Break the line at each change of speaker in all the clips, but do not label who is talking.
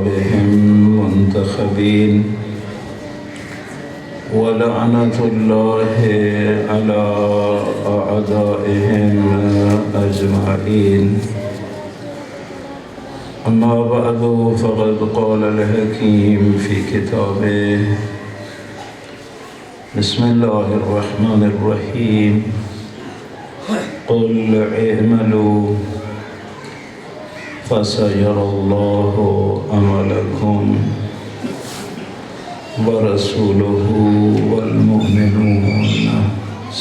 بهم منتخبين ولعنة الله على أعدائهم أجمعين. أما بعد فقد قال الحكيم في كتابه بسم الله الرحمن الرحيم قل اعملوا فسيرى الله عملكم ورسوله والمؤمنون.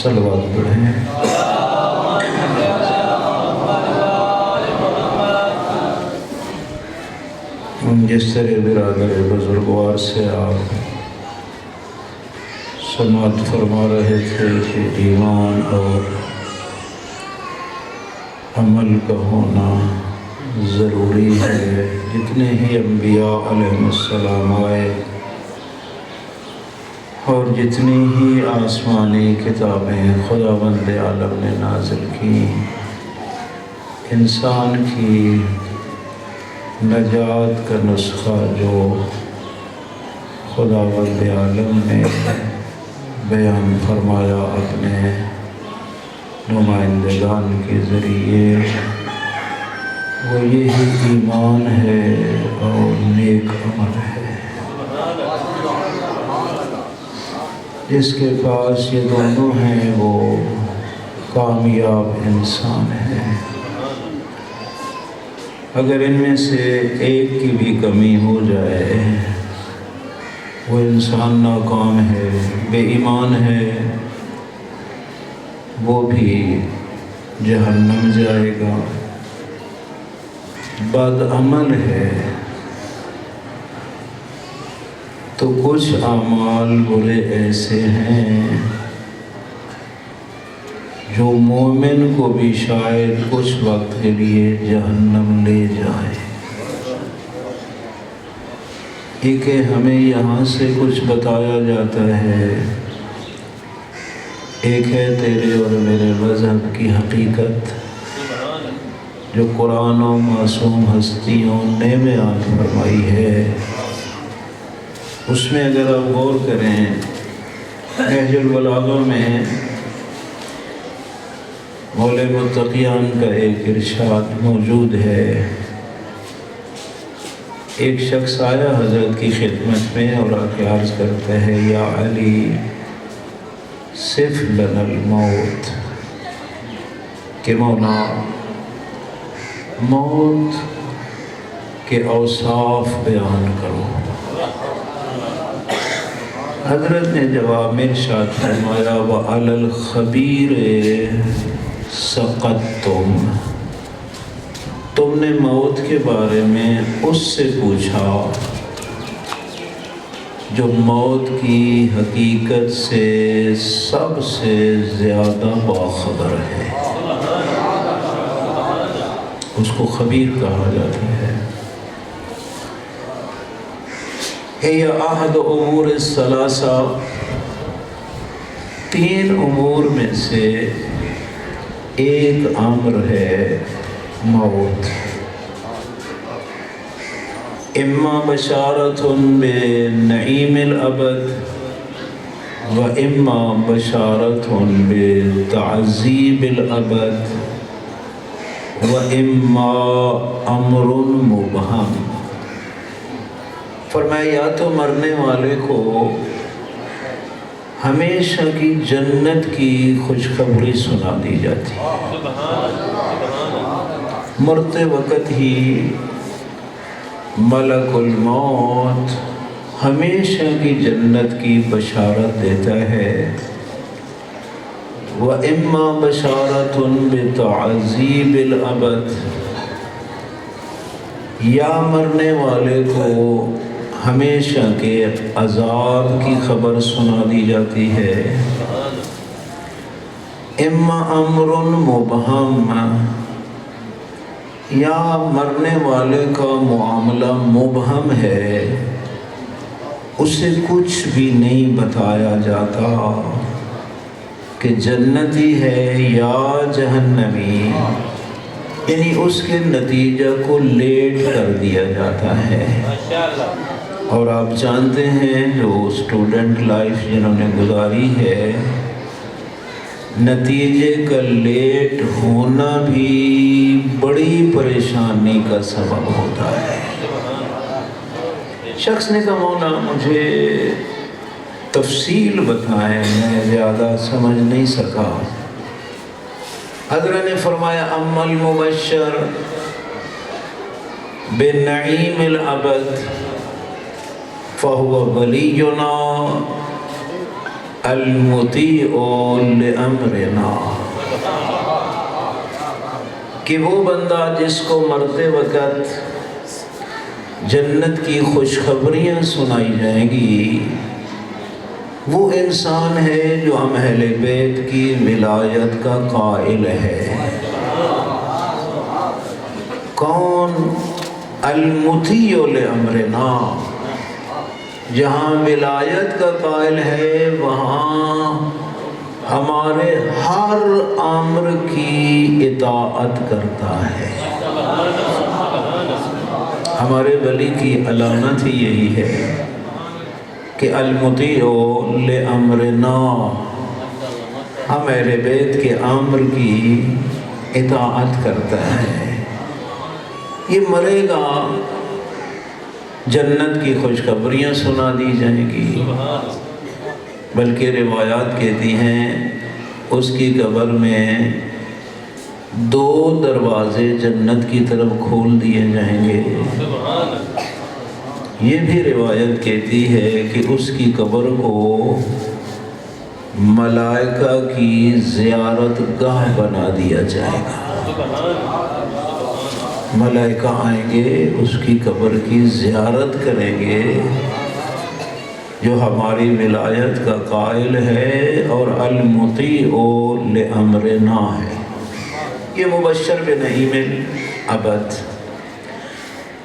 صلوات پڑھیں. جس طرح برادر بزرگوار سے آپ سماعت فرما رہے تھے کہ ایمان اور عمل کا ہونا ضروری ہے. جتنے ہی انبیاء علیہ السلام آئے اور جتنی ہی آسمانی کتابیں خداوند عالم نے نازل کی، انسان کی نجات کا نسخہ جو خداوند عالم نے بیان فرمایا اپنے نمائندگان کے ذریعے، وہ یہی ایمان ہے اور نیک عمل ہے. جس کے پاس یہ دونوں ہیں وہ کامیاب انسان ہے. اگر ان میں سے ایک کی بھی کمی ہو جائے وہ انسان ناکام ہے، بے ایمان ہے، وہ بھی جہنم جائے گا. بد عمل ہے تو کچھ اعمال برے ایسے ہیں جو مومن کو بھی شاید کچھ وقت کے لیے جہنم لے جائے. ایک ہے ہمیں یہاں سے کچھ بتایا جاتا ہے، ایک ہے تیرے اور میرے مذہب کی حقیقت جو قرآن و معصوم ہستیوں نے بیان فرمائی ہے. اس میں اگر آپ غور کریں نہج البلاغہ میں مولے متقیان کا ایک ارشاد موجود ہے. ایک شخص آیا حضرت کی خدمت میں اور آ کے عرض کرتا ہے یا علی صف لنا الموت، کہ مولا موت کے اوصاف بیان کرو. حضرت نے جواب میں ارشاد فرمایا وَعَلَى الْخَبِيرِ سَقَطْتُمْ، تم نے موت کے بارے میں اس سے پوچھا جو موت کی حقیقت سے سب سے زیادہ باخبر ہے. اس کو خبیر کہا جاتا ہے. یہ احد امور الثلاثہ، تین امور میں سے ایک امر ہے موت. اما بشارت بنعیم الابد و اما بشارت بتعذیب الابد و اما امر مبہم. فرمایا یا تو مرنے والے کو ہمیشہ کی جنت کی خوشخبری سنا دی جاتی ہے، مرتے وقت ہی ملک الموت ہمیشہ کی جنت کی بشارت دیتا ہے. وَإِمَّا بَشَارَةٌ بِتَعْذِيبِ الْأَبَدِ، یا مرنے والے کو ہمیشہ کے عذاب کی خبر سنا دی جاتی ہے. اما امر مبہم، یا مرنے والے کا معاملہ مبہم ہے، اسے کچھ بھی نہیں بتایا جاتا کہ جنتی ہے یا جہنمی. یعنی اس کے نتیجہ کو لیٹ کر دیا جاتا ہے۔ اور آپ جانتے ہیں جو اسٹوڈنٹ لائف جنہوں نے گزاری ہے، نتیجے کا لیٹ ہونا بھی بڑی پریشانی کا سبب ہوتا ہے۔ شخص نے کہا مولا مجھے تفصیل بتائیں، میں زیادہ سمجھ نہیں سکا۔ حضرت نے فرمایا اما المبشر بالنعیم الابد فهو ولینا المطیع لامرنا، کہ وہ بندہ جس کو مرتے وقت جنت کی خوشخبریاں سنائی جائیں گی، وہ انسان ہے جو ہم اہل بیت کی ولایت کا قائل ہے۔ کون؟ المطیع لامرنا، جہاں ولایت کا قائل ہے وہاں ہمارے ہر امر کی اطاعت کرتا ہے۔ ہمارے ولی کی علامت ہی یہی ہے کہ المطیع لامرنا، ہم اہل بیت کے امر کی اطاعت کرتا ہے۔ یہ مرے گا، جنت کی خوشخبریاں سنا دی جائیں گی، بلکہ روایات کہتی ہیں اس کی قبر میں 2 دروازے جنت کی طرف کھول دیے جائیں گے۔ یہ بھی روایت کہتی ہے کہ اس کی قبر کو ملائکہ کی زیارت گاہ بنا دیا جائے گا۔ ملائکہ آئیں گے، اس کی قبر کی زیارت کریں گے، جو ہماری ولایت کا قائل ہے اور المطیع لامرنا ہے۔ یہ مبشر بنعیم الابد۔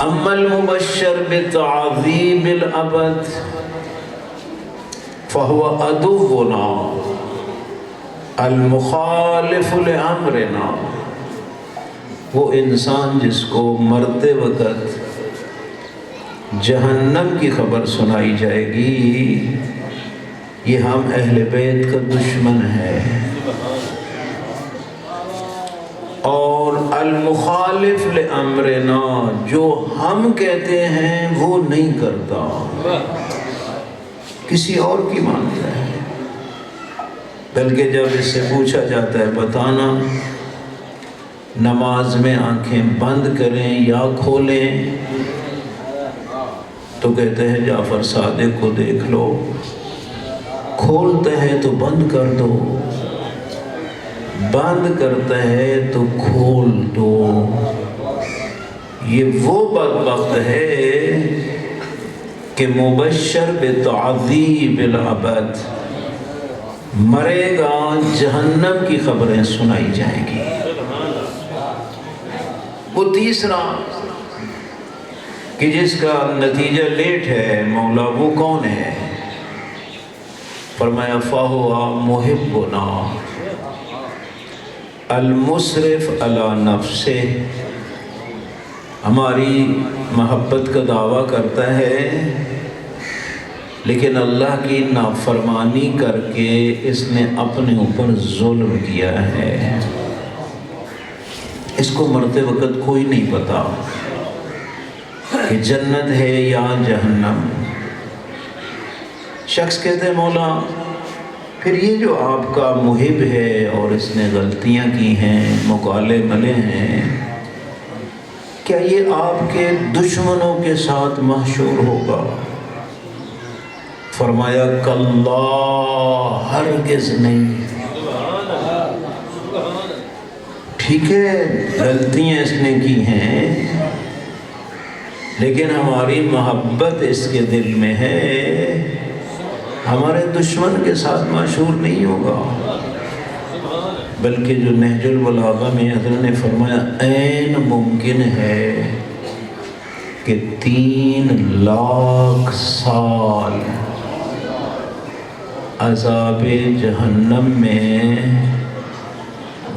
اما المبشر بتعذیب الابد فهو عدونا المخالف لامرنا، وہ انسان جس کو مرتے وقت جہنم کی خبر سنائی جائے گی، یہ ہم اہل بیت کا دشمن ہے۔ اور المخالف لامرنا، جو ہم کہتے ہیں وہ نہیں کرتا، کسی اور کی مانتا ہے۔ بلکہ جب اس سے پوچھا جاتا ہے بتانا نماز میں آنکھیں بند کریں یا کھولیں، تو کہتے ہیں جعفر صادق کو دیکھ لو، کھولتا ہے تو بند کر دو، بند کرتا ہے تو کھول دو۔ یہ وہ بدبخت ہے کہ مبشر بتعذیب الابد، مرے گا جہنم کی خبریں سنائی جائیں گی۔ وہ تیسرا کہ جس کا نتیجہ لیٹ ہے، مولا وہ کون ہے؟ فرمایا فَهُوَ مُحِبُّنَا المصرف علی نفسہ، ہماری محبت کا دعویٰ کرتا ہے لیکن اللہ کی نافرمانی کر کے اس نے اپنے اوپر ظلم کیا ہے۔ اس کو مرتے وقت کوئی نہیں پتا کہ جنت ہے یا جہنم۔ شخص کہتے ہیں مولا پھر یہ جو آپ کا محب ہے اور اس نے غلطیاں کی ہیں، مکالے ملے ہیں، کیا یہ آپ کے دشمنوں کے ساتھ محشور ہوگا؟ فرمایا کلا، ہرگز نہیں۔ ٹھیک ہے غلطیاں اس نے کی ہیں، لیکن ہماری محبت اس کے دل میں ہے، ہمارے دشمن کے ساتھ محشور نہیں ہوگا۔ بلکہ جو نہج البلاغہ میں حضرت نے فرمایا عین ممکن ہے کہ 3 لاکھ سال عذاب جہنم میں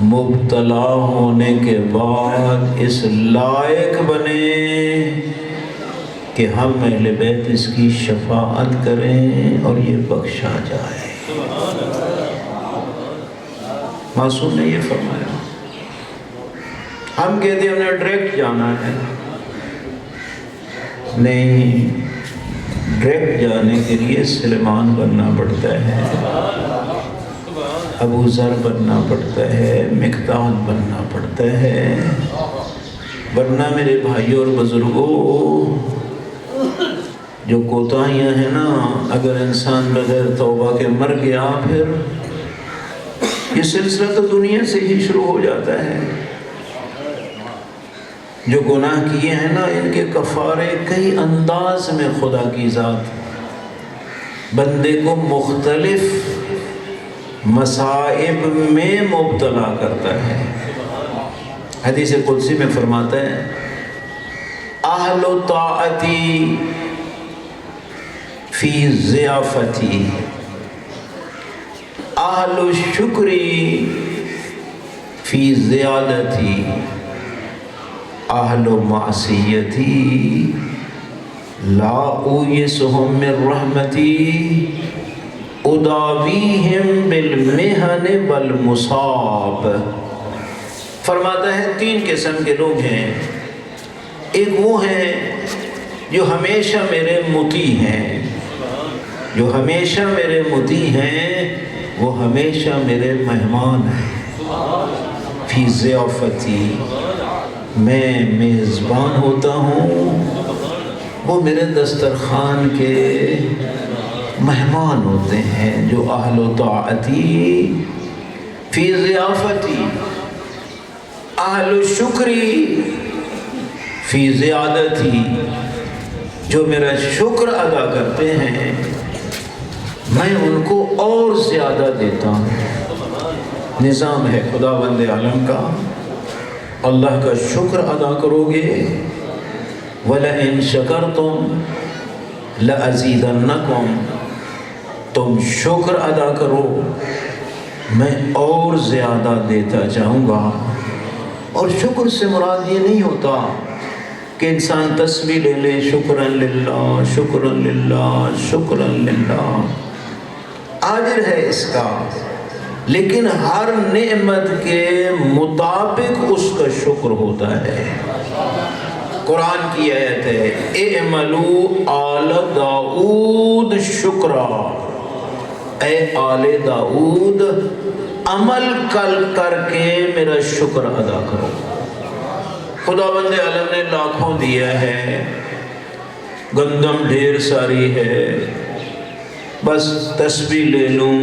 مبتلا ہونے کے بعد اس لائق بنے کہ ہم اہل بیت اس کی شفاعت کریں اور یہ بخشا جائے۔ معصوم نے یہ فرمایا۔ ہم کہتے ہیں ہمیں ڈائریکٹ جانا ہے، نہیں، ڈائریکٹ جانے کے لیے سلیمان بننا پڑتا ہے، ابو ذر بننا پڑتا ہے، مقداد بننا پڑتا ہے، ورنہ میرے بھائیوں اور بزرگوں جو کوتاہیاں ہیں نا، اگر انسان بغیر توبہ کے مر گیا پھر یہ سلسلہ تو دنیا سے ہی شروع ہو جاتا ہے۔ جو گناہ کیے ہیں نا ان کے کفارے کئی انداز میں خدا کی ذات بندے کو مختلف مصائب میں مبتلا کرتا ہے۔ حدیث قدسی میں فرماتا ہے اہل طاعتی فی ضیافتی اہل شکری فی زیادتی اہل معصیتی لا اویسہم من رحمتی اداویہم بالمحن والمصاب۔ فرماتا ہے 3 قسم کے لوگ ہیں، ایک وہ ہیں جو ہمیشہ میرے مطیع ہیں، جو ہمیشہ میرے مطیع ہیں، وہ ہمیشہ میرے مہمان ہیں۔ فی ضیافتی، میں میزبان ہوتا ہوں، وہ میرے دسترخوان کے مہمان ہوتے ہیں۔ جو اہل طاعتی فی ضیافتی اہل شکری فی زیادتی، جو میرا شکر ادا کرتے ہیں میں ان کو اور زیادہ دیتا ہوں۔ نظام ہے خداوند عالم کا، اللہ کا شکر ادا کرو گے، وَلَئِن شَكَرْتُمْ لَأَزِيدَنَّكُمْ، تم شکر ادا کرو میں اور زیادہ دیتا جاؤں گا۔ اور شکر سے مراد یہ نہیں ہوتا کہ انسان تسبیح لے لے شکراً للہ شکراً للہ شکراً للہ، اجر ہے اس کا، لیکن ہر نعمت کے مطابق اس کا شکر ہوتا ہے۔ قرآن کی آیت ہے اعملوا آل داؤد شکرا، اے آل داؤد عمل کر کے میرا شکر ادا کرو۔ خداوند عالم نے لاکھوں دیا ہے، گندم ڈھیر ساری ہے، بس تسبیح لے لوں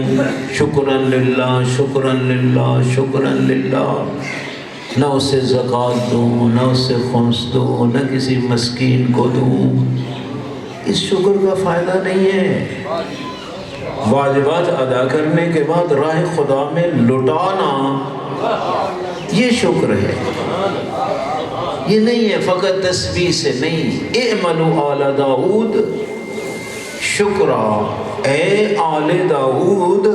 شکراً للہ شکراً للہ شکراً للہ، نہ اسے زکوٰۃ دوں، نہ اسے خمس دوں، نہ کسی مسکین کو دوں، اس شکر کا فائدہ نہیں ہے۔ واجبات ادا کرنے کے بعد راہ خدا میں لٹانا یہ شکر ہے، یہ نہیں ہے فقط تسبیح سے نہیں۔ اعملوا آل داؤد شکرا، اے آل داؤد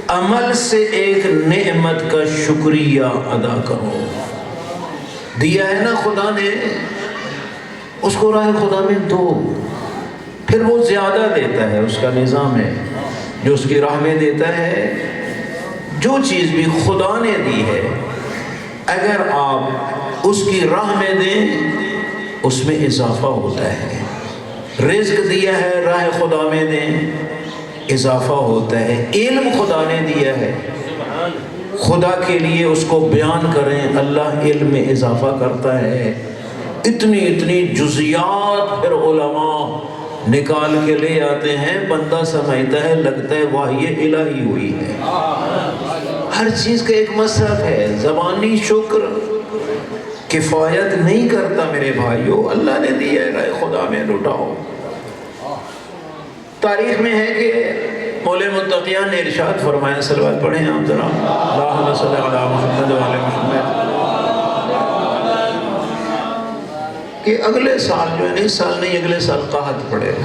عمل سے ایک نعمت کا شکریہ ادا کرو۔ دیا ہے نا خدا نے، اس کو راہ خدا میں دو، پھر وہ زیادہ دیتا ہے، اس کا نظام ہے جو اس کی راہ میں دیتا ہے۔ جو چیز بھی خدا نے دی ہے اگر آپ اس کی راہ میں دیں اس میں اضافہ ہوتا ہے۔ رزق دیا ہے راہ خدا میں دیں اضافہ ہوتا ہے۔ علم خدا نے دیا ہے، خدا کے لیے اس کو بیان کریں، اللہ علم میں اضافہ کرتا ہے۔ اتنی جزیات پھر علماء نکال کے لے آتے ہیں، بندہ سمجھتا ہے لگتا ہے وحی الہی ہوئی ہے۔ ہر چیز کا ایک مصرف ہے۔ زبانی شکر کفایت نہیں کرتا میرے بھائیو، اللہ نے دیا ہے راہ خدا میں لٹاؤ۔ تاریخ میں ہے کہ مولے متقیان نے ارشاد فرمایا، صلوات پڑھیں آپ ذرا، اللہم صلی علی محمد وعلی محمد، کہ اگلے سال جو ہے، اس سال نہیں اگلے سال قحط پڑے گا۔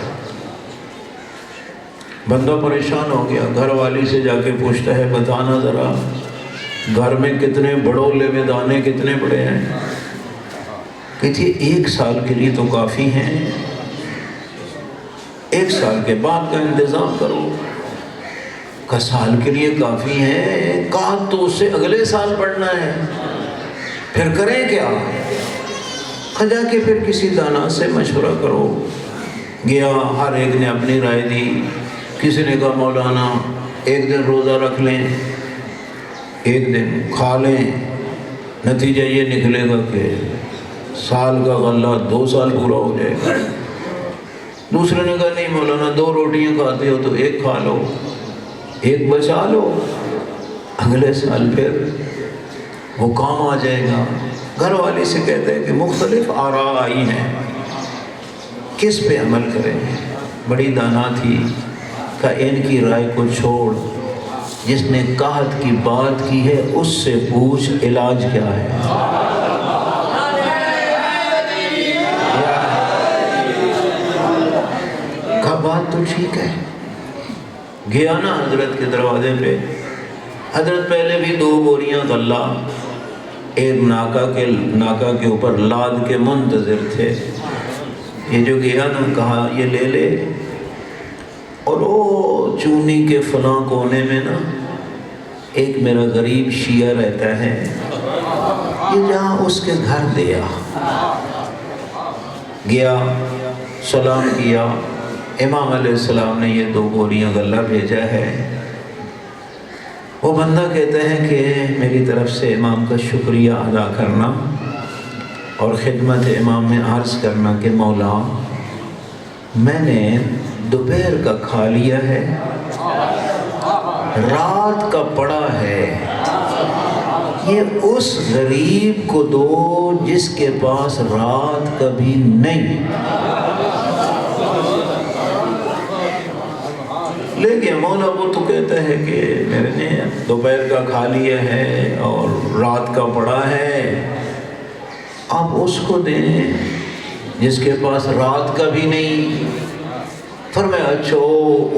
بندہ پریشان ہو گیا، گھر والی سے جا کے پوچھتا ہے بتانا ذرا گھر میں کتنے بڑولے میں دانے کتنے بڑے ہیں؟ کہتی ہے 1 سال کے لیے تو کافی ہیں، 1 سال کے بعد کا انتظام کرو۔ کہ سال کے لیے کافی ہیں، کہا تو اس سے اگلے سال پڑھنا ہے، پھر کریں کیا؟ جا کے پھر کسی دانا سے مشورہ کرو۔ گیا، ہر ایک نے اپنی رائے دی۔ کسی نے کہا مولانا 1 دن روزہ رکھ لیں، 1 دن کھا لیں، نتیجہ یہ نکلے گا کہ سال کا غلہ 2 سال پورا ہو جائے گا۔ دوسرے نے کہا نہیں مولانا 2 روٹیاں کھاتے ہو تو 1 کھا لو، 1 بچا لو، اگلے سال پھر وہ کام آ جائے گا۔ گھر والی سے کہتے ہیں کہ مختلف آراء آئی ہیں، کس پہ عمل کریں؟ بڑی دانا تھی، کہ ان کی رائے کو چھوڑ، جس نے قحط کی بات کی ہے اس سے پوچھ علاج کیا ہے۔ کہا بات تو ٹھیک ہے۔ گیا نا حضرت کے دروازے پہ، حضرت پہلے بھی 2 بوریاں غلہ ایک ناکا کے اوپر لاد کے منتظر تھے۔ یہ جو گیا نا کہا یہ لے لے، اور وہ چونی کے فلاں کونے میں نا ایک میرا غریب شیعہ رہتا ہے، یہ جہاں اس کے گھر دیا۔ گیا، سلام کیا، امام علیہ السلام نے یہ 2 بوریاں غلہ بھیجا ہے۔ وہ بندہ کہتا ہے کہ میری طرف سے امام کا شکریہ ادا کرنا اور خدمت امام میں عرض کرنا کہ مولا میں نے دوپہر کا کھا لیا ہے، رات کا پڑا ہے، یہ اس غریب کو دو جس کے پاس رات کبھی نہیں۔ لیکن مولا وہ تو کہتا ہے کہ میں نے دوپہر کا کھا لیا ہے اور رات کا پڑا ہے، آپ اس کو دیں جس کے پاس رات کا بھی نہیں۔ فرمایا اچھا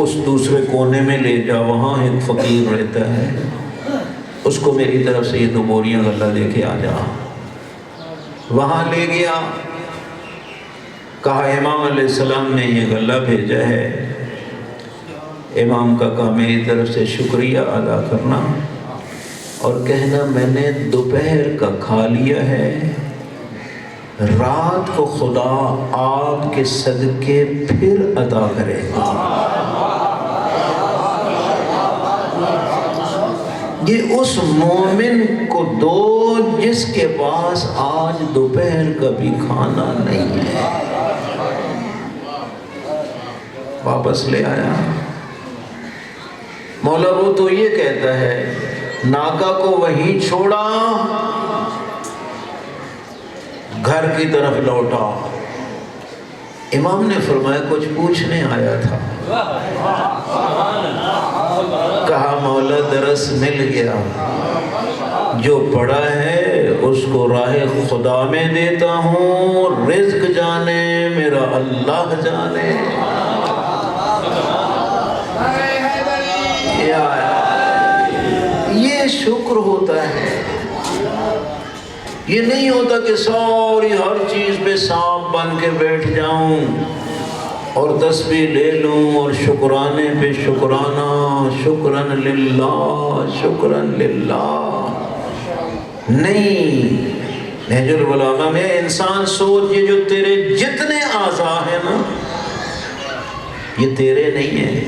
اس دوسرے کونے میں لے جا، وہاں ایک فقیر رہتا ہے، اس کو میری طرف سے یہ 2 بوریاں غلہ دے کے آ جا۔ وہاں لے گیا، کہا امام علیہ السلام نے یہ غلہ بھیجا ہے، امام کا کہا میری طرف سے شکریہ ادا کرنا اور کہنا میں نے دوپہر کا کھا لیا ہے، رات کو خدا آپ کے صدقے پھر عطا کرے گا۔ یہ اس مومن کو دو جس کے پاس آج دوپہر کا بھی کھانا نہیں ہے۔ واپس لے آیا۔ مولا وہ تو یہ کہتا ہے ناکا کو وہیں چھوڑا، گھر کی طرف لوٹا۔ امام نے فرمایا کچھ پوچھنے آیا تھا۔ کہا مولا درس مل گیا، جو پڑا ہے اس کو راہ خدا میں دیتا ہوں، رزق جانے میرا اللہ جانے۔ یہ شکر ہوتا ہے، یہ نہیں ہوتا کہ ساری ہر چیز پہ سانپ بن کے بیٹھ جاؤں اور تسبیح لے لوں اور شکرانے پہ شکرانہ، شکرن للہ شکرن للہ۔ نہیں، نہج البلاغہ میں انسان سوچ یہ جو تیرے جتنے اعضاء ہیں نا یہ تیرے نہیں ہیں،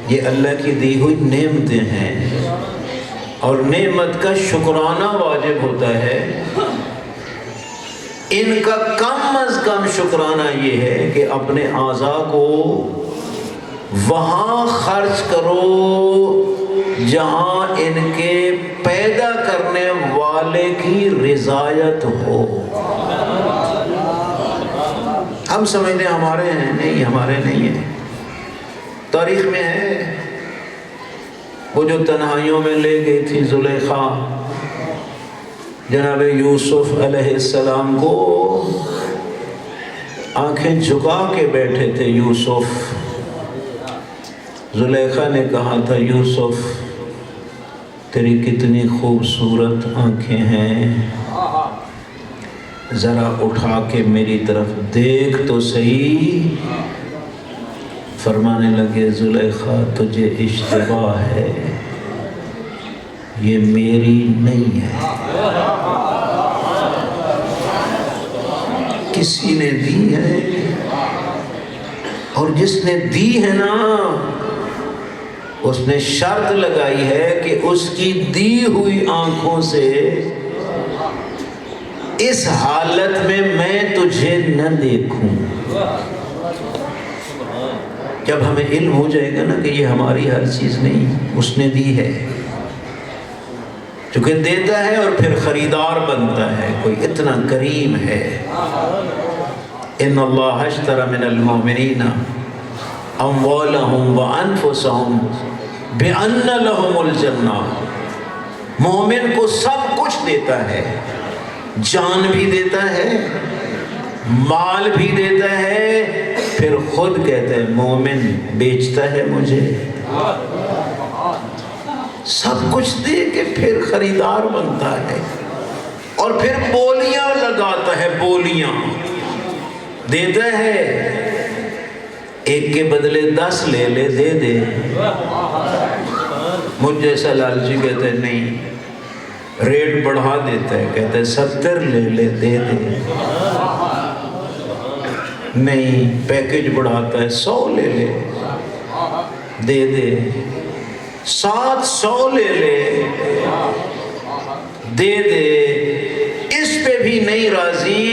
یہ اللہ کی دی ہوئی نعمتیں ہیں، اور نعمت کا شکرانہ واجب ہوتا ہے۔ ان کا کم از کم شکرانہ یہ ہے کہ اپنے اعضاء کو وہاں خرچ کرو جہاں ان کے پیدا کرنے والے کی رضایت ہو۔ ہم سمجھتے ہیں ہمارے ہیں، نہیں ہمارے نہیں ہیں۔ تاریخ میں ہے وہ جو تنہائیوں میں لے گئی تھی زلیخا جناب یوسف علیہ السلام کو، آنکھیں جھکا کے بیٹھے تھے یوسف۔ زلیخا نے کہا تھا یوسف تیری کتنی خوبصورت آنکھیں ہیں، ذرا اٹھا کے میری طرف دیکھ تو صحیح۔ فرمانے لگے زلیخا تجھے اشتباہ ہے، یہ میری نہیں ہے، کسی نے دی ہے، اور جس نے دی ہے نا اس نے شرط لگائی ہے کہ اس کی دی ہوئی آنکھوں سے اس حالت میں تجھے نہ دیکھوں۔ جب ہمیں علم ہو جائے گا نا کہ یہ ہماری ہر چیز نہیں، اس نے دی ہے، چونکہ دیتا ہے اور پھر خریدار بنتا ہے، کوئی اتنا کریم ہے۔ ان اللہ اشتری من المؤمنین اموالہم وانفسہم بان لہم الجنہ، مومن کو سب کچھ دیتا ہے، جان بھی دیتا ہے، مال بھی دیتا ہے، پھر خود کہتا ہے مومن بیچتا ہے مجھے، سب کچھ دے کے پھر خریدار بنتا ہے، اور پھر بولیاں لگاتا ہے، بولیاں دیتا ہے، ایک کے بدلے 10 لے لے دے دے۔ مجھ جیسا لالچی کہتا ہے نہیں، ریٹ بڑھا دیتا ہے، کہتا ہے 70 لے لے دے دے، نہیں پیکج بڑھاتا ہے 100 لے لے دے دے، 700 لے لے دے دے، اس پہ بھی نہیں راضی،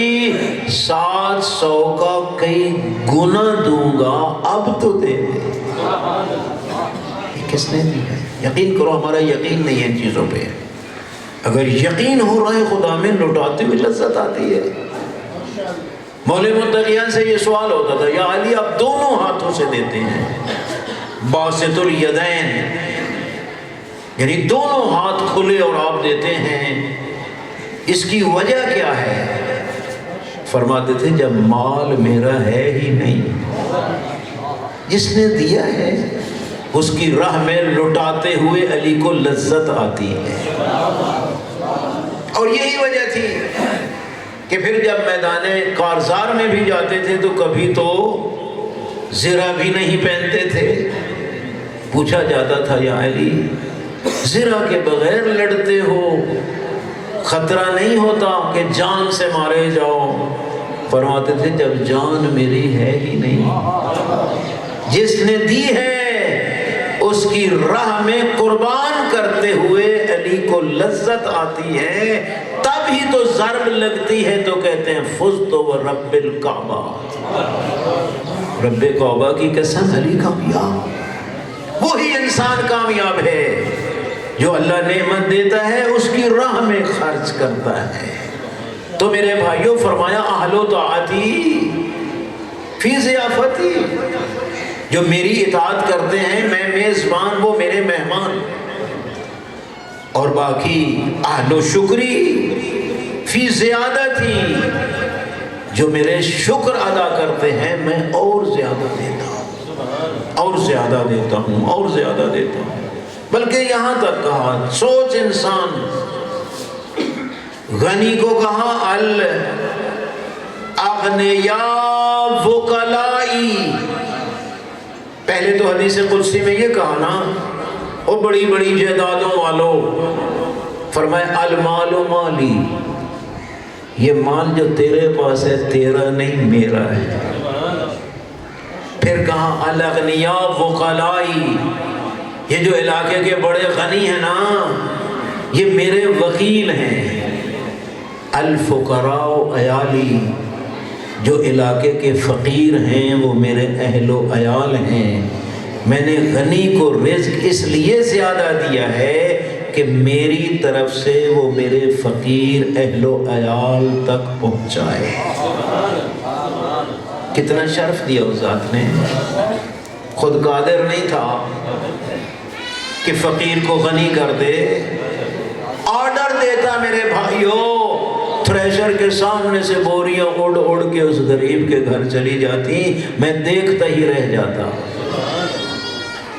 700 کا کئی گنا دوں گا، اب تو دے دے۔ یہ کس نے دیا؟ یقین کرو ہمارا یقین نہیں ہے ان چیزوں پہ، اگر یقین ہو رہا ہے خدا میں لوٹاتے ہوئے لذت آتی ہے۔ مولوی متقیان سے یہ سوال ہوتا تھا، یا علی آپ دونوں ہاتھوں سے دیتے ہیں، باسط الیدین، یعنی دونوں ہاتھ کھلے اور آپ دیتے ہیں، اس کی وجہ کیا ہے؟ فرماتے تھے جب مال میرا ہے ہی نہیں، جس نے دیا ہے اس کی راہ میں لٹاتے ہوئے علی کو لذت آتی ہے۔ اور یہی وجہ تھی کہ پھر جب میدان کارزار میں بھی جاتے تھے تو کبھی تو زرہ بھی نہیں پہنتے تھے۔ پوچھا جاتا تھا یا علی زرہ کے بغیر لڑتے ہو، خطرہ نہیں ہوتا کہ جان سے مارے جاؤ؟ فرماتے تھے جب جان میری ہے ہی نہیں، جس نے دی ہے اس کی راہ میں قربان کرتے ہوئے علی کو لذت آتی ہے، تب ہی تو ضرب لگتی ہے تو کہتے ہیں فزت و رب الکعبہ، رب کعبہ کی قسم علی کامیاب۔ وہی انسان کامیاب ہے جو اللہ نعمت دیتا ہے اس کی راہ میں خرچ کرتا ہے۔ تو میرے بھائیوں فرمایا اہل و طاعتی فی ضیافتی، جو میری اطاعت کرتے ہیں میں میزبان وہ میرے مہمان، اور باقی اہل و شکری فی زیادتی، جو میرے شکر ادا کرتے ہیں میں اور زیادہ دیتا ہوں، اور زیادہ دیتا ہوں، اور زیادہ دیتا ہوں۔ بلکہ یہاں تک کہا، سوچ انسان، غنی کو کہا الاغنیاء وکلائی، پہلے تو حدیث قدسی میں یہ کہا نا وہ بڑی بڑی جائیدادوں والو، فرمایا المال مالی، یہ مال جو تیرے پاس ہے تیرا نہیں میرا ہے۔ پھر کہا الاغنیاء وکلائی، یہ جو علاقے کے بڑے غنی ہیں نا یہ میرے وکیل ہیں۔ الفقراء عیالی، جو علاقے کے فقیر ہیں وہ میرے اہل و عیال ہیں۔ میں نے غنی کو رزق اس لیے زیادہ دیا ہے کہ میری طرف سے وہ میرے فقیر اہل و عیال تک پہنچائے۔ کتنا شرف دیا اس ذات نے، خود قادر نہیں تھا کہ فقیر کو غنی کر دے، آرڈر دیتا میرے بھائیوں، تھریشر کے سامنے سے بوریاں اڑ اڑ کے اس غریب کے گھر چلی جاتی، میں دیکھتا ہی رہ جاتا۔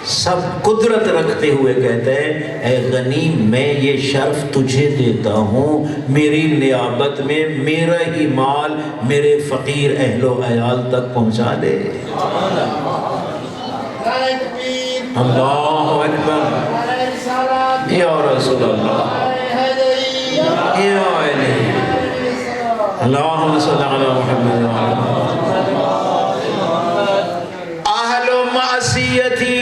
سب قدرت رکھتے ہوئے کہتے ہیں اے غنی میں یہ شرف تجھے دیتا ہوں، میری نیابت میں میرا ہی مال میرے فقیر اہل و عیال تک پہنچا دے۔ اللہ اکبر، یا رسول اللہ، یا علیہ، اللہم صلی علی محمد اہل معصیتی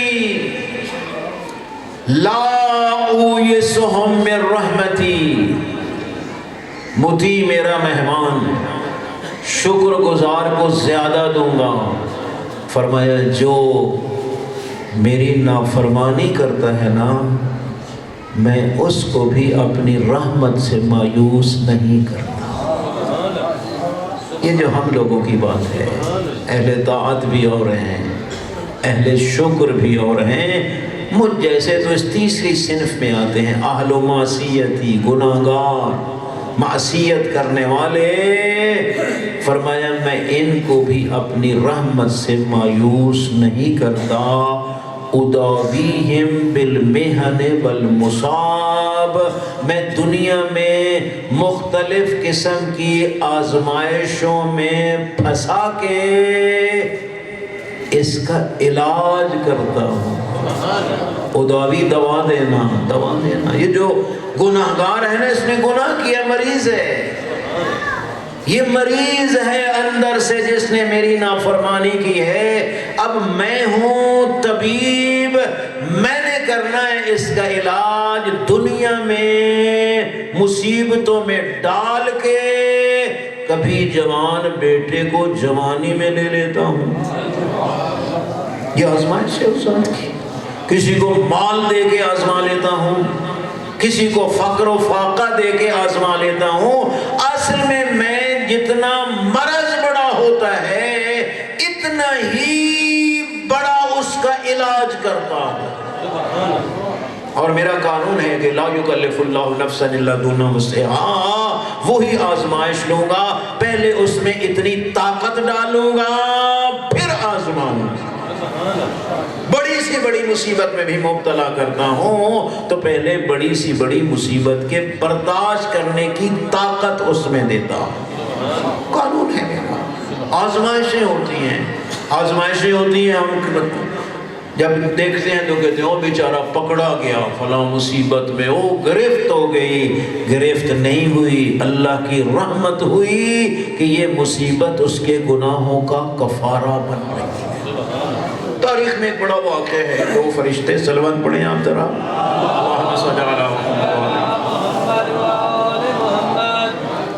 لا اویسہم من رحمتی، مطیع میرا مہمان شکر گزار کو زیادہ دوں گا۔ فرمایا جو میری نافرمانی کرتا ہے نا میں اس کو بھی اپنی رحمت سے مایوس نہیں کرتا۔ یہ جو ہم لوگوں کی بات ہے، اہل طاعت بھی اور ہیں، اہل شکر بھی اور ہیں، مجھ جیسے تو اس تیسری صنف میں آتے ہیں، اہل معصیتی، گناہگار، معصیت کرنے والے۔ فرمایا میں ان کو بھی اپنی رحمت سے مایوس نہیں کرتا۔ اداویہم بالمحن والمصاب، میں دنیا میں مختلف قسم کی آزمائشوں میں پھنسا کے اس کا علاج کرتا ہوں۔ اداوی دوا دینا، دوا دینا۔ یہ جو گناہگار ہے نا، اس نے گناہ کیا، مریض ہے، یہ مریض ہے اندر سے جس نے میری نافرمانی کی ہے۔ اب میں ہوں طبیب، میں نے کرنا ہے اس کا علاج، دنیا میں مصیبتوں میں ڈال کے کبھی جوان بیٹے کو جوانی میں لے لیتا ہوں۔ یہ آزمائش ہے اس وقت کی، کسی کو مال دے کے آزما لیتا ہوں، کسی کو فقر و فاقہ دے کے آزما لیتا ہوں۔ اصل میں جتنا مرض بڑا ہوتا ہے اتنا ہی بڑا اس کا علاج کرتا ہوں۔ اور میرا قانون ہے کہ لا یکلف اللہ نفسا الا وسعہا، وہی آزمائش لوں گا، پہلے اس میں اتنی طاقت ڈالوں گا پھر آزماؤں گا۔ بڑی سی بڑی مصیبت میں بھی مبتلا کرتا ہوں تو پہلے بڑی سی بڑی مصیبت کے برداشت کرنے کی طاقت اس میں دیتا ہوں۔ قانون ہے میرا۔ آزمائشیں ہوتی ہیں، آزمائشیں ہوتی ہیں، ہم جب دیکھتے ہیں تو کہتے ہیں او بیچارہ پکڑا گیا فلاں مصیبت میں، او گرفت ہو گئی، گرفت نہیں ہوئی، اللہ کی رحمت ہوئی کہ یہ مصیبت اس کے گناہوں کا کفارہ بن رہی ہے۔ تاریخ میں ایک بڑا واقعہ ہے، دو فرشتے، صلوات پڑھیں آپ ذرا، اللہم صل علی محمد۔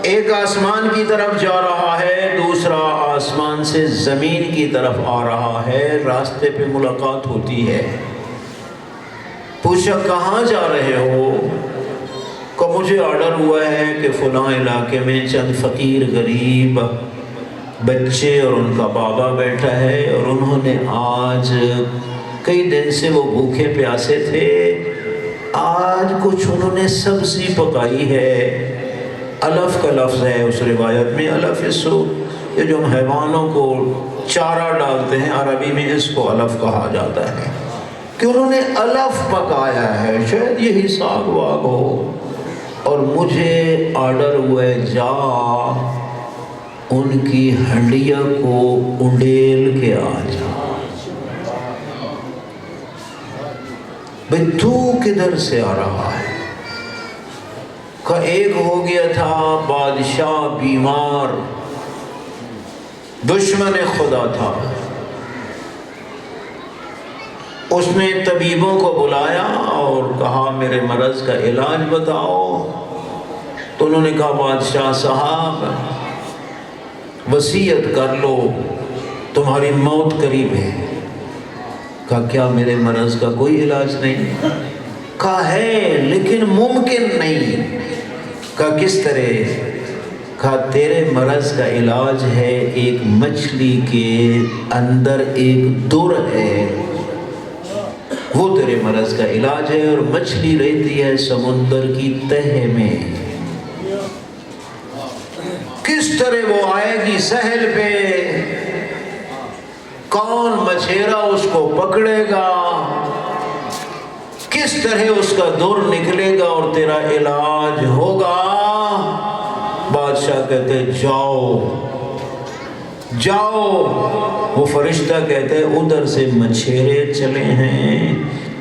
ایک آسمان کی طرف جا رہا ہے، دوسرا آسمان سے زمین کی طرف آ رہا ہے، راستے پہ ملاقات ہوتی ہے۔ پوچھا کہاں جا رہے ہو؟ کہ مجھے آرڈر ہوا ہے کہ فلاں علاقے میں چند فقیر غریب بچے اور ان کا بابا بیٹھا ہے، اور انہوں نے آج کئی دن سے وہ بھوکے پیاسے تھے، آج کچھ انہوں نے سبزی پکائی ہے۔ علف کا لفظ ہے اس روایت میں، علف اسو یہ جو ہم حیوانوں کو چارہ ڈالتے ہیں، عربی میں اس کو علف کہا جاتا ہے، کہ انہوں نے علف پکایا ہے، شاید یہی ساگ واگ ہو، اور مجھے آرڈر ہوئے جا ان کی ہنڈیا کو انڈیل کے آ جا۔ بھئی تو کدھر سے آ رہا ہے؟ کہ ایک ہو گیا تھا بادشاہ بیمار، دشمن خدا تھا، اس نے طبیبوں کو بلایا اور کہا میرے مرض کا علاج بتاؤ۔ تو انہوں نے کہا بادشاہ صاحب وصیت کر لو، تمہاری موت قریب ہے۔ کہا کیا میرے مرض کا کوئی علاج نہیں؟ کہا ہے لیکن ممکن نہیں۔ کہا کس طرح؟ کہا تیرے مرض کا علاج ہے ایک مچھلی کے اندر ایک در ہے، وہ تیرے مرض کا علاج ہے، اور مچھلی رہتی ہے سمندر کی تہہ میں۔ کس طرح وہ آئے گی ساحل پہ، کون مچھیرا اس کو پکڑے گا، کس طرح اس کا دور نکلے گا اور تیرا علاج ہوگا؟ بادشاہ کہتے جاؤ جاؤ۔ وہ فرشتہ کہتے ہیں ادھر سے مچھیرے چلے ہیں،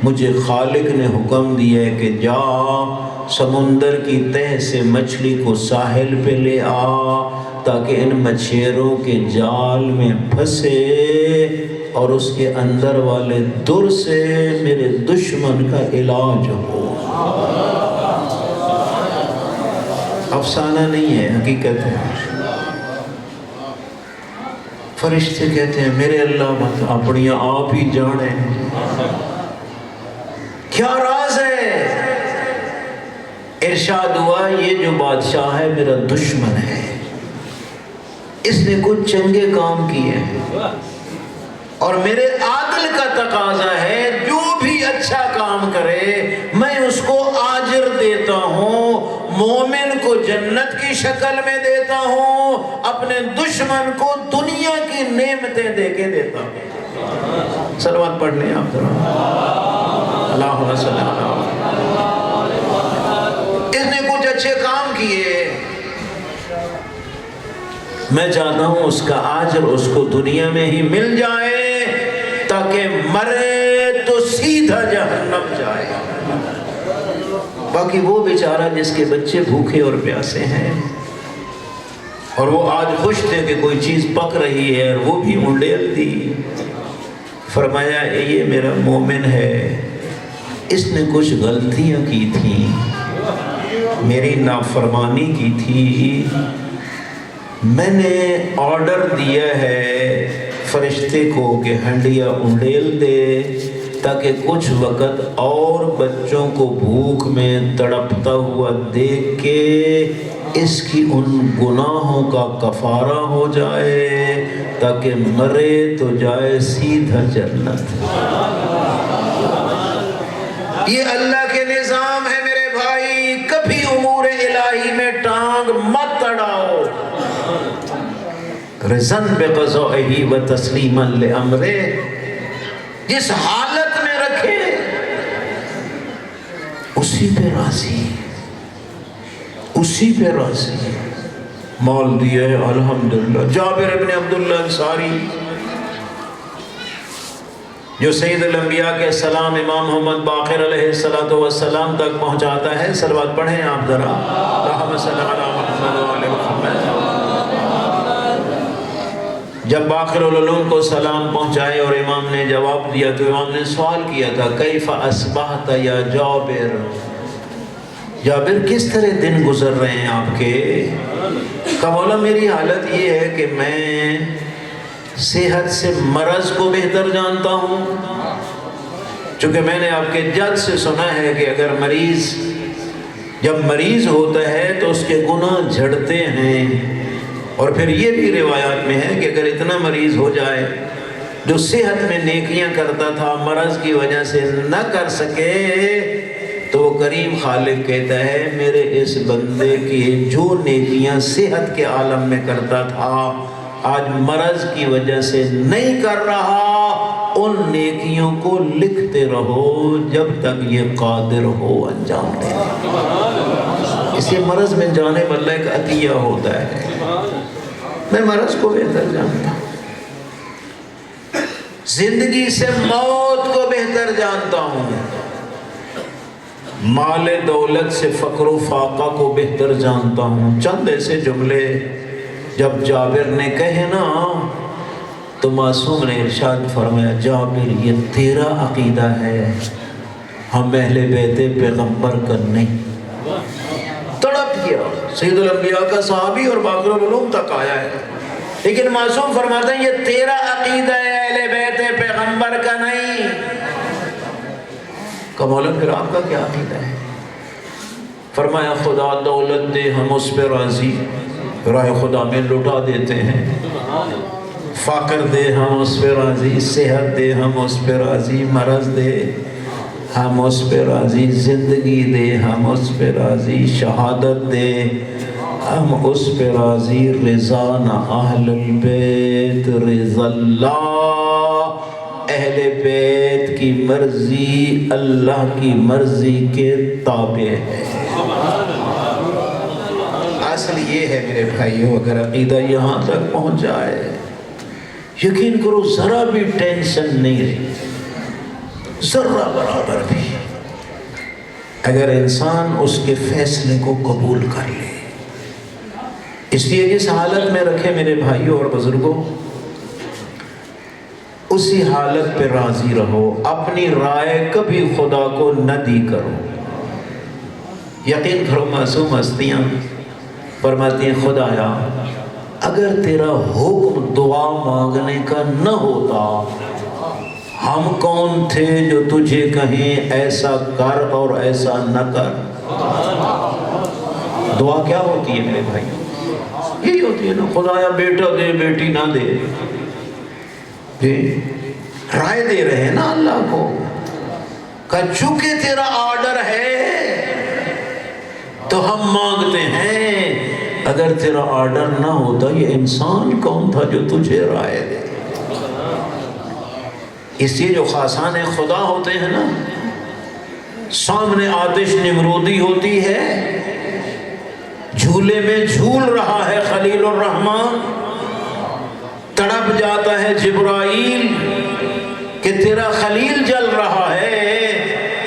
مجھے خالق نے حکم دیا ہے کہ جا سمندر کی تہ سے مچھلی کو ساحل پہ لے آ، تاکہ ان مچھیروں کے جال میں پھنسے اور اس کے اندر والے در سے میرے دشمن کا علاج ہو۔ افسانہ نہیں ہے، حقیقت ہے۔ فرشتے کہتے ہیں میرے اللہ مت اپنی آپ ہی جانے کیا راز ہے۔ ارشاد ہوا یہ جو بادشاہ ہے میرا دشمن ہے، اس نے کچھ چنگے کام کیے ہیں اور میرے عادل کا تقاضا ہے جو بھی اچھا کام کرے میں اس کو آجر دیتا ہوں، مومن کو جنت کی شکل میں دیتا ہوں، اپنے دشمن کو دنیا کی نعمتیں دے کے دیتا ہوں۔ صلوات پڑھ لیں آپ ذرا، اللہم صلی اللہ علیہ وسلم۔ اس نے کچھ اچھے کام کیے، میں چاہتا ہوں اس کا آجر اس کو دنیا میں ہی مل جائے، تاکہ مرے تو سیدھا جہنم جائے۔ باقی وہ بیچارہ جس کے بچے بھوکے اور پیاسے ہیں اور وہ آج خوش تھے کہ کوئی چیز پک رہی ہے اور وہ بھی انڈیل دی، فرمایا یہ میرا مومن ہے، اس نے کچھ غلطیاں کی تھیں، میری نافرمانی کی تھی، میں نے آرڈر دیا ہے فرشتے کو کہ ہنڈیا انڈیل دے، تاکہ کچھ وقت اور بچوں کو بھوک میں تڑپتا ہوا دیکھ کے اس کی ان گناہوں کا کفارہ ہو جائے، تاکہ مرے تو جائے سیدھا جنت۔ یہ اللہ کے نظام ہے میرے بھائی، کبھی امور الہی میں ٹانگ مت اڑاؤ۔ رضاً بقضائہ و تسلیما لامرہ، جس حالت میں رکھے اسی پہ راضی، اسی پہ راضی۔ مال دیا ہے الحمدللہ۔ جابر ابن عبداللہ انصاری جو سید الانبیاء کے سلام امام محمد باقر علیہ السلام تک پہنچاتا ہے، صلوات پڑھیں آپ ذرا، اللہم صلی علی محمد و آل محمد۔ جب باقر العلوم کو سلام پہنچائے اور امام نے جواب دیا تو امام نے سوال کیا تھا کیف اصبحت یا جابر، جابر کس طرح دن گزر رہے ہیں آپ کے؟ کہا مولا میری حالت یہ ہے کہ میں صحت سے مرض کو بہتر جانتا ہوں، چونکہ میں نے آپ کے جد سے سنا ہے کہ اگر مریض جب مریض ہوتا ہے تو اس کے گناہ جھڑتے ہیں، اور پھر یہ بھی روایات میں ہے کہ اگر اتنا مریض ہو جائے جو صحت میں نیکیاں کرتا تھا مرض کی وجہ سے نہ کر سکے، تو وہ کریم خالق کہتا ہے میرے اس بندے کی جو نیکیاں صحت کے عالم میں کرتا تھا آج مرض کی وجہ سے نہیں کر رہا، ان نیکیوں کو لکھتے رہو جب تک یہ قادر ہو انجام دینے۔ اسی مرض میں جانے والا ایک عطیہ ہوتا ہے، میں مرض کو بہتر جانتا ہوں، زندگی سے موت کو بہتر جانتا ہوں، مال دولت سے فقر و فاقہ کو بہتر جانتا ہوں۔ چند ایسے جملے جب جابر نے کہے نا تو معصوم نے ارشاد فرمایا جابر یہ تیرا عقیدہ ہے، ہم اہل بیت پیغمبر کا نہیں۔ تڑپ گیا، سید الانبیاء کا صحابی اور باقر العلوم تک آیا ہے، لیکن معصوم فرماتے ہیں یہ تیرا عقیدہ ہے اہل بیت پیغمبر کا نہیں۔ کہ مولا پھر آپ کا کیا عقیدہ ہے؟ فرمایا خدا دولت دے ہم اس پہ راضی، راہ خدا میں لٹا دیتے ہیں، فقر دے ہم اس پہ راضی، صحت دے ہم اس پہ راضی، مرض دے ہم اس پہ راضی، زندگی دے ہم اس پہ راضی، شہادت دے ہم اس پہ راضی، رضا نہ اہل البیت رضا اللہ اہل بیت کی مرضی اللہ کی مرضی کے تابع ہے۔ اصل یہ ہے میرے بھائیوں، اگر عقیدہ یہاں تک پہنچ جائے، یقین کرو ذرا بھی ٹینشن نہیں رہی، ذرہ برابر بھی، اگر انسان اس کے فیصلے کو قبول کر لے۔ اس لیے جس حالت میں رکھے میرے بھائیوں اور بزرگوں، اسی حالت پہ راضی رہو، اپنی رائے کبھی خدا کو نہ دی کرو۔ یقین کرو معصوم ہستیاں فرماتی ہیں خدایا اگر تیرا حکم دعا مانگنے کا نہ ہوتا، ہم کون تھے جو تجھے کہیں ایسا کر اور ایسا نہ کر۔ دعا کیا ہوتی ہے میرے بھائی؟ یہی ہوتی ہے نا، خدایا بیٹا دے بیٹی نہ دے، رائے دے رہے ہیں نا اللہ کو کہ چونکہ تیرا آرڈر ہے تو ہم مانگتے ہیں، اگر تیرا آرڈر نہ ہوتا یہ انسان کون تھا جو تجھے رائے دے۔ اس لیے جو خاصان خدا ہوتے ہیں نا، سامنے آتش نمرودی ہوتی ہے، جھولے میں جھول رہا ہے خلیل الرحمن، تڑپ جاتا ہے جبرائیل کہ تیرا خلیل جل رہا ہے،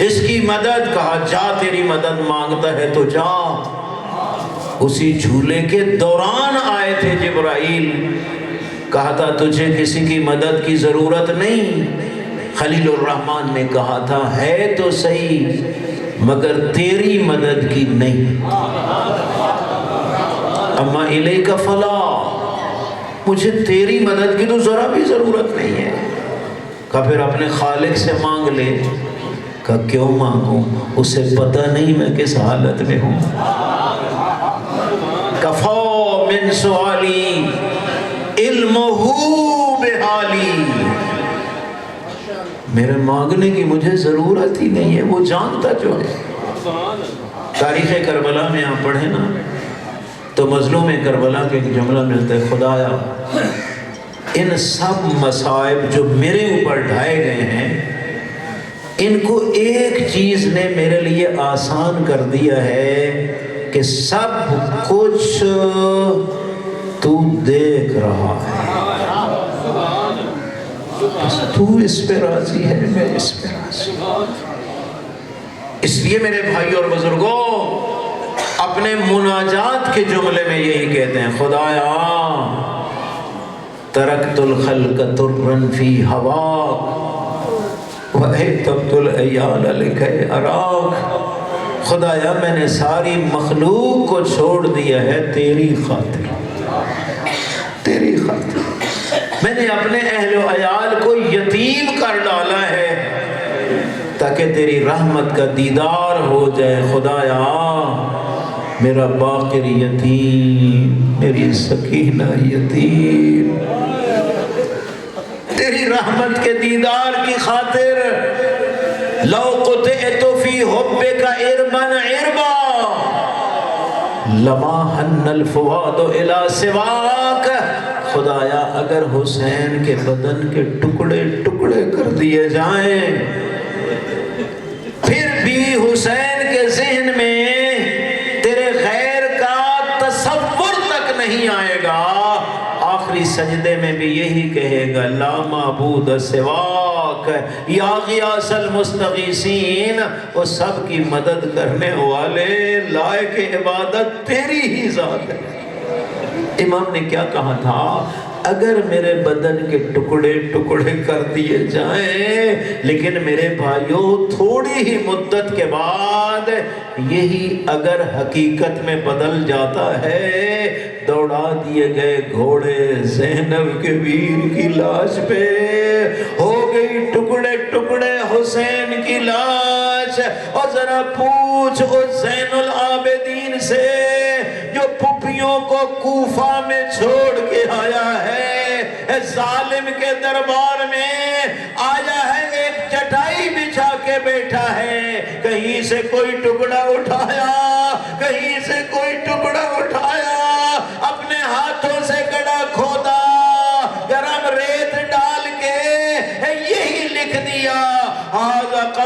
اس کی مدد، کہا جا تیری مدد مانگتا ہے تو جا۔ اسی جھولے کے دوران آئے تھے جبرائیل، کہا تھا تجھے کسی کی مدد کی ضرورت نہیں، خلیل الرحمن نے کہا تھا ہے تو صحیح مگر تیری مدد کی نہیں، اما الیک فلا، مجھے تیری مدد کی تو ذرا بھی ضرورت نہیں ہے۔ کہا پھر اپنے خالق سے مانگ لے، کہا کیوں مانگوں، اسے پتہ نہیں میں کس حالت میں ہوں۔ کفا من سوالی علمہ بحالی، میرے مانگنے کی مجھے ضرورت ہی نہیں ہے، وہ جانتا جو ہے۔ تاریخ کربلا میں آپ پڑھیں نا تو مظلوم کربلا کے ایک جملہ ملتا ہے، خدایا ان سب مصائب جو میرے اوپر ڈھائے گئے ہیں، ان کو ایک چیز نے میرے لیے آسان کر دیا ہے کہ سب کچھ تو دیکھ رہا ہے، تو اس پہ راضی ہے، میں اس پہ راضی ہوں۔ اس لیے میرے بھائی اور بزرگوں اپنے مناجات کے جملے میں یہی کہتے ہیں، خدایا ترکت الخلق ترن فی ہواک وَأَيْتَبْتُ الْأَيَّالَ لِكَيْ أَرَاكَ، خدایا میں نے ساری مخلوق کو چھوڑ دیا ہے تیری خاطر، تیری خاطر، میں نے اپنے اہل و عیال کو یتیم کر ڈالا ہے تاکہ تیری رحمت کا دیدار ہو جائے۔ خدایا میرا باقر یتیم، میری سکینہ یتیم، تیری رحمت کے دیدار کی خاطر لو قطعت فی حبک اربا اربا لما حن الفؤاد الی سواک، خدایا اگر حسین کے بدن کے ٹکڑے ٹکڑے کر دیے جائیں پھر بھی حسین کے ذہن میں تیرے غیر کا تصور تک نہیں آئے گا، آخری سجدے میں بھی یہی کہے گا لا معبود سواک یا غیاث المستغیثین، وہ سب کی مدد کرنے والے لائق عبادت تیری ہی ذات ہے۔ امام نے کیا کہا تھا، اگر میرے بدن کے ٹکڑے ٹکڑے کر دیے جائیں لیکن میرے بھائیوں تھوڑی ہی مدت کے بعد یہی اگر حقیقت میں بدل جاتا ہے، دوڑا دیے گئے گھوڑے زینب کے ویر کی لاش پہ ہو گئی ٹکڑے ٹکڑے حسین کی لاش، اور ذرا پوچھ اس زین العابدین سے جو پھپھیوں کو کوفہ میں چھوڑ کے آیا ہے، ظالم کے دربار میں آیا ہے، ایک چٹائی بچھا کے بیٹھا ہے، کہیں سے کوئی ٹکڑا اٹھایا، کہیں سے کوئی ٹکڑا اٹھایا، اپنے ہاتھوں سے گڑھا کھودا، گرم ریت ڈال کے یہی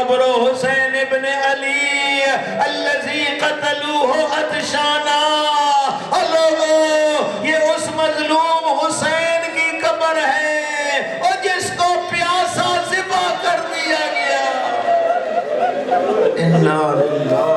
قبر حسین ابن علی الذی قتلوہ عطشانا. لوگو یہ اس مظلوم حسین کی قبر ہے اور جس کو پیاسا ذبح کر دیا گیا. اِنَّا لِلَّهِ